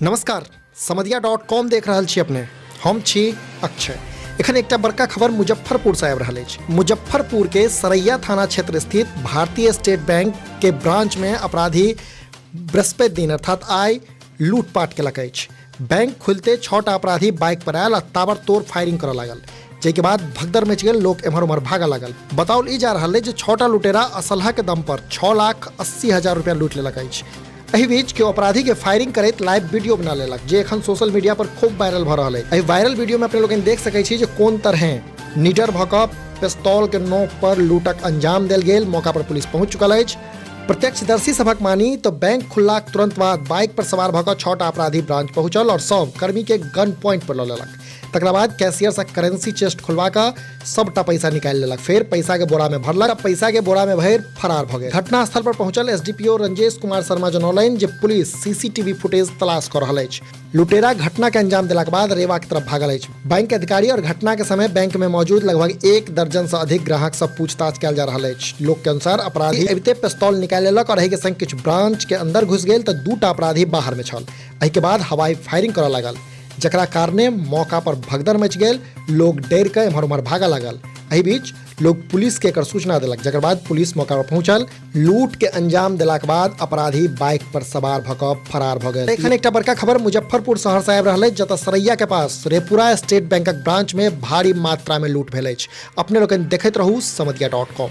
नमस्कार, समधिया.com देख रहल छी अपने। हम छी अक्षय। एखन एकटा बड़का खबर मुजफ्फरपुर से आबि रहल अछि। मुजफ्फरपुर के सरैया थाना क्षेत्र स्थित भारतीय स्टेट बैंक के ब्रांच में अपराधी बृहस्पति दिन अर्थात आइ लूटपाट केलक अछि। बैंक खुलते 6टा अपराधी बाइक पर आयल आ ताबड़तोड़ फायरिंग करऽ लागल, जाहि के बाद भगदड़ मच गेल, लोग एम्हर उम्हर भागऽ लागल। बताओल ई जा रहल है जे 6टा लुटेरा असलहा के दम पर 6,80,000 रुपया लूट लेलक अछि। एहि बीच के अपराधी के फायरिंग करैत लाइव वीडियो बना लेलक, जे एखन सोशल मीडिया पर खूब वायरल भऽ रहल है। एहि वायरल वीडियो में अपने लोग देख सकै छी जे कोन तरह निडर भऽ कऽ पिस्तौल के नोक पर लूटक अंजाम देल गेल। मौका पर पुलिस पहुंच चुकल अछि। प्रत्यक्षदर्शी सभक मानी तो बैंक खुललाक तुरंत बाद बाइक पर सवार भऽ कऽ 6टा अपराधी ब्रांच पहुंचल और सब कर्मी के गन पॉइंट पर लऽ लेलक। तकरा बाद कैशियर से करेंसी चेस्ट खुलवा कऽ सबटा पैसा निकालि लेलक, फिर पैसा के बोरा में भरलक, पैसा के बोरा में भरि फरार भऽ गेल। घटना स्थल पर पहुंचल एसडीपीओ रंजेश कुमार शर्मा जनौलनि जे पुलिस सीसीटीवी फुटेज तलाश कऽ रहल अछि। लुटेरा घटना के अंजाम देलाक बाद रेवा की तरफ भागल अछि। बैंक के अधिकारी और घटना के समय बैंक में मौजूद लगभग 1 दर्जन से अधिक ग्राहक सब पूछताछ कयल जा रहल अछि। लोक के अनुसार अपराधी अबिते पिस्तौल निकालि लेलक और एहि के संग किछु ब्रांच के अंदर घुस गेल तऽ 2टा अपराधी बाहर में छल। एहि के बाद हवाई फायरिंग करऽ लागल, जकरा कारणे मौका पर भगदड़ मच गेल। लोग डर के एम्हर उम्हर भागऽ लागल। एहि बीच लोग पुलिस के एकर सूचना देलक, जकर बाद पुलिस मौका पर पहुंचल। लूट के अंजाम देलाक बाद अपराधी बाइक पर सवार भऽ कऽ फरार भऽ गेल। एखन एकटा बड़का खबर मुजफ्फरपुर शहर से आबि रहल अछि, जतऽ सरैया के पास रेपुरा स्टेट बैंकक ब्रांच में भारी मात्रा में लूट भेल अछि। अपने लोग देखैत रहू समधिया.com।